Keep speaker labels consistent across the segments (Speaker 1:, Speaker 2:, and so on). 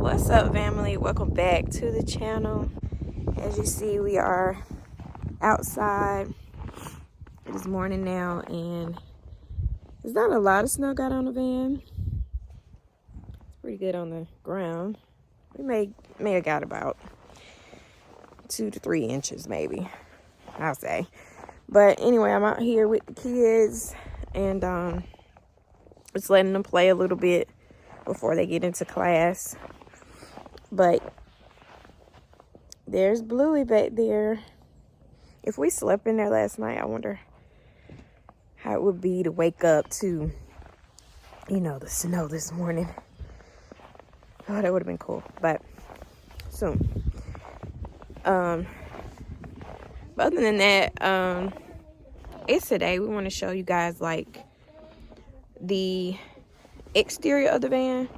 Speaker 1: What's up, family? Welcome back to the channel. As you see, we are outside. It is morning now, and there's not a lot of snow got on the van. It's pretty good on the ground. We may have got about 2 to 3 inches, maybe, I'll say. But anyway, I'm out here with the kids, and just letting them play a little bit before they get into class. But there's Bluey back there. If we slept in there last night, I wonder how it would be to wake up to, you know, the snow this morning. Oh, that would have been cool, but soon. But other than that, it's today. We want to show you guys like the exterior of the van,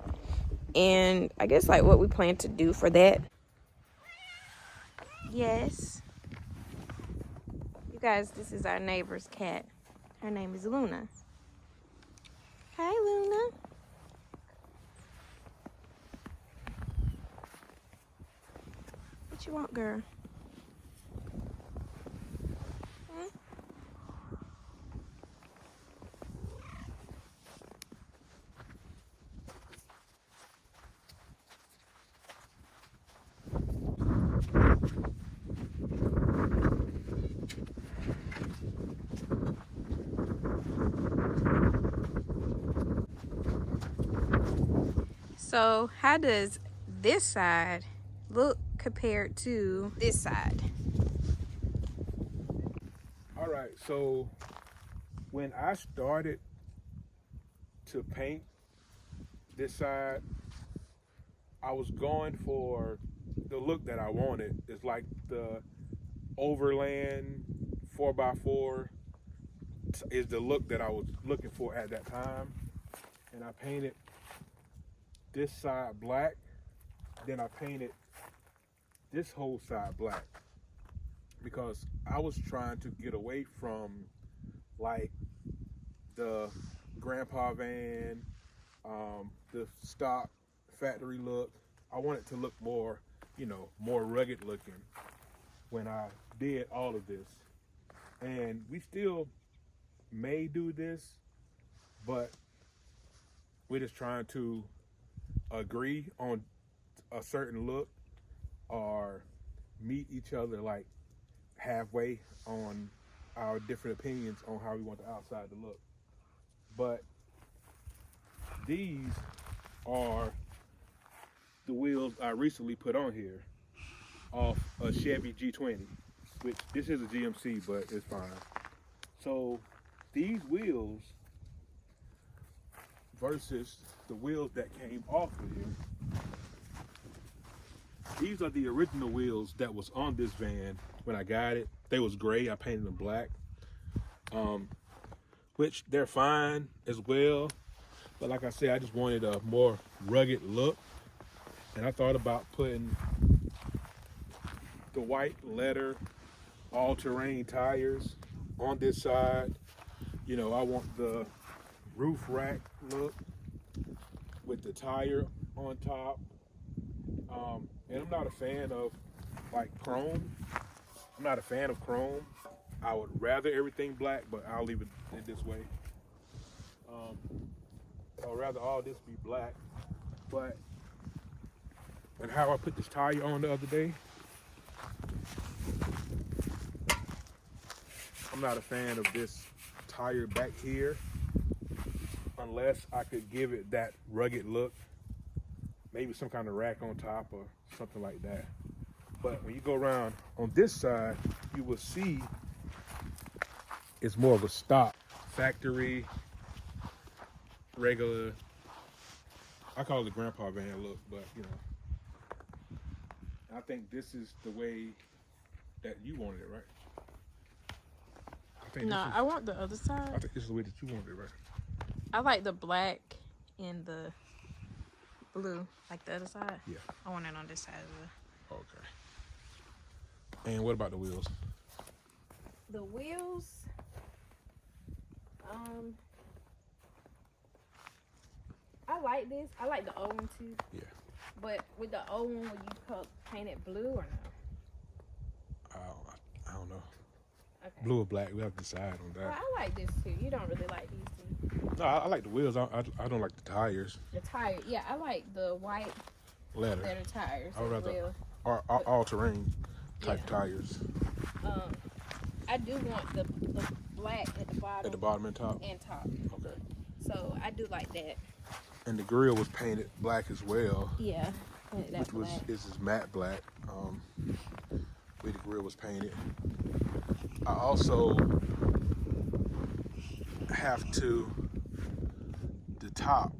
Speaker 1: and I guess like what we plan to do for that. Yes, you guys, this is our neighbor's cat. Her name is Luna. Hi, Luna. What you want, girl? Hmm? So how does this side look compared to this side?
Speaker 2: All right, so when I started to paint this side, I was going for the look that I wanted. It's like the overland 4x4 is the look that I was looking for at that time. And I painted this side black, then I painted this whole side black because I was trying to get away from like the grandpa van, the stock factory look. I wanted to look more, more rugged looking when I did all of this. And we still may do this, but we're just trying to agree on a certain look or meet each other like halfway on our different opinions on how we want the outside to look. But these are the wheels I recently put on here off a Chevy G20, which this is a GMC, but it's fine. So these wheels versus the wheels that came off of here, these are the original wheels that was on this van when I got it. They was gray, I painted them black, which they're fine as well. But like I said, I just wanted a more rugged look. And I thought about putting the white leather all-terrain tires on this side. You know, I want the roof rack look with the tire on top. And I'm not a fan of like chrome. I'm not a fan of chrome. I would rather everything black, but I'll leave it this way. I'd rather all this be black. But and how I put this tire on the other day, I'm not a fan of this tire back here unless I could give it that rugged look. Maybe some kind of rack on top or something like that. But when you go around on this side, you will see it's more of a stock factory, regular, I call it a grandpa van look, but I think this is the way that you wanted it, right?
Speaker 1: No, I want the other side.
Speaker 2: I think this is the way that you wanted it, right?
Speaker 1: I like the black and the blue, like the other side.
Speaker 2: Yeah.
Speaker 1: I want it on this side as well.
Speaker 2: Okay. And what about the wheels?
Speaker 1: The wheels, I like this. I like the old one too.
Speaker 2: Yeah.
Speaker 1: But with the old one, would you paint it blue or no?
Speaker 2: I don't know.
Speaker 1: Okay.
Speaker 2: Blue or black, we have to decide on that.
Speaker 1: Well, I like this too. You don't really like these two.
Speaker 2: No, I like the wheels. I don't like the tires.
Speaker 1: The tire, yeah, I like the white
Speaker 2: Leather
Speaker 1: tires.
Speaker 2: I would rather
Speaker 1: well.
Speaker 2: all-terrain type tires.
Speaker 1: I do want the black at the bottom.
Speaker 2: At the bottom and top?
Speaker 1: And top.
Speaker 2: Okay.
Speaker 1: So I do like that.
Speaker 2: And the grill was painted black as well.
Speaker 1: Yeah.
Speaker 2: Which is matte black. Where the grill was painted. I also have to the top.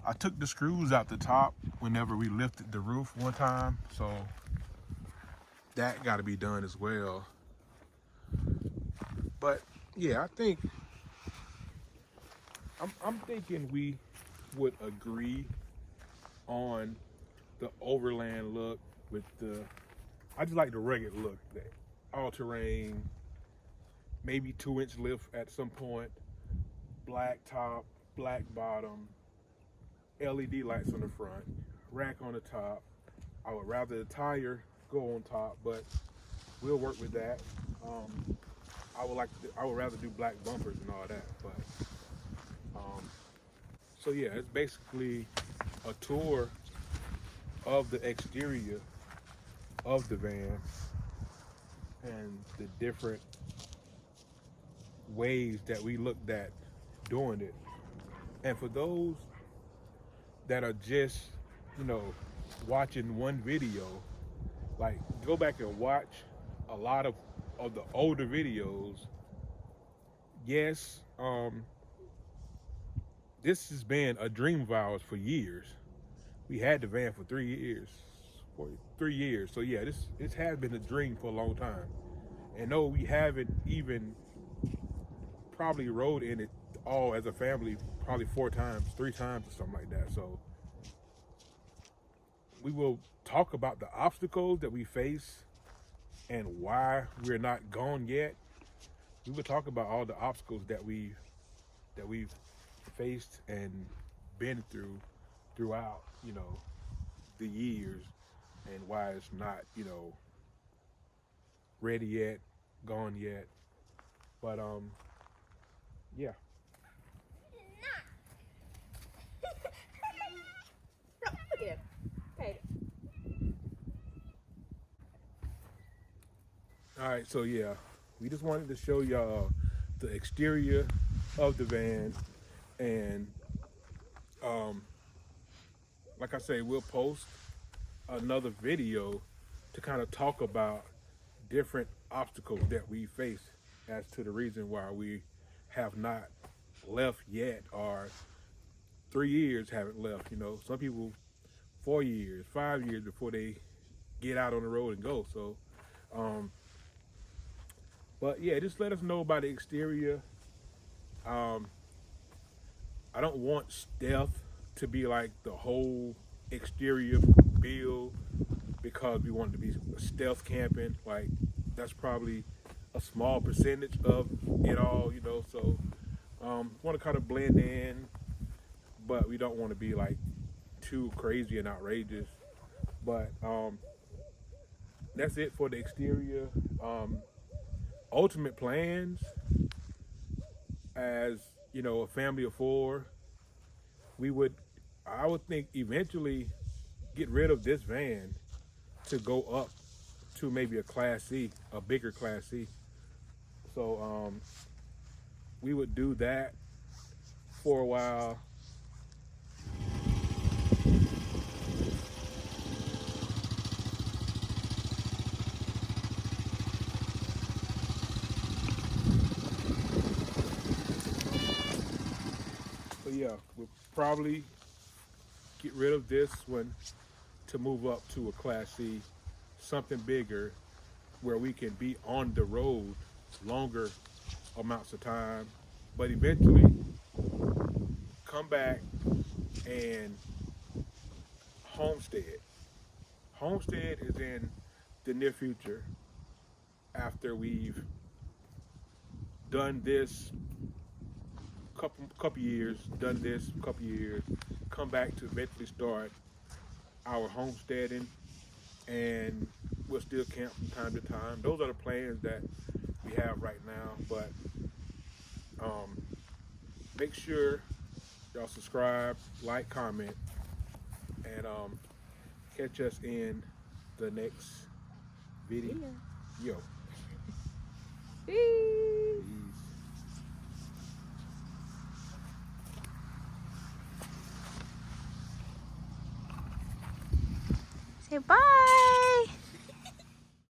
Speaker 2: I took the screws out the top whenever we lifted the roof one time, so that got to be done as well. But yeah, I think I'm thinking we would agree on the overland look with the. I just like the rugged look, the all-terrain, maybe 2-inch lift at some point, black top, black bottom, LED lights on the front, rack on the top. I would rather the tire go on top, but we'll work with that. I would rather do black bumpers and all that, but so yeah, it's basically a tour of the exterior of the van and the different ways that we looked at doing it. And for those that are just, watching one video, like go back and watch a lot of the older videos. Yes, this has been a dream of ours for years. We had the van for 3 years. So yeah, this has been a dream for a long time. And no, we haven't even probably rode in it all as a family probably 3 times or something like that. So we will talk about the obstacles that we face and why we're not gone yet. We will talk about all the obstacles that we've faced and been throughout, the years, and why it's not, ready yet, gone yet. But yeah. All right, so yeah, we just wanted to show y'all the exterior of the van, and like I say, we'll post another video to kind of talk about different obstacles that we face as to the reason why we have not left yet, or 3 years haven't left. Some people 4 years, 5 years before they get out on the road and go. So but yeah, just let us know about the exterior. I don't want stealth to be like the whole exterior build, because we want it to be stealth camping. Like, that's probably a small percentage of it all, so want to kind of blend in, but we don't want to be like too crazy and outrageous. But that's it for the exterior. Ultimate plans, as a family of 4, I would think eventually get rid of this van to go up to maybe a Class C, a bigger Class C. So we would do that for a while. So yeah, we'll probably get rid of this one to move up to a Class C, something bigger, where we can be on the road longer amounts of time, but eventually come back and homestead. Homestead is in the near future, after we've done this couple years, done this a couple years, come back to eventually start our homesteading, and we'll still camp from time to time. Those are the plans that we have right now. But make sure y'all subscribe, like, comment, and catch us in the next video. Yo.
Speaker 1: Peace. Say bye.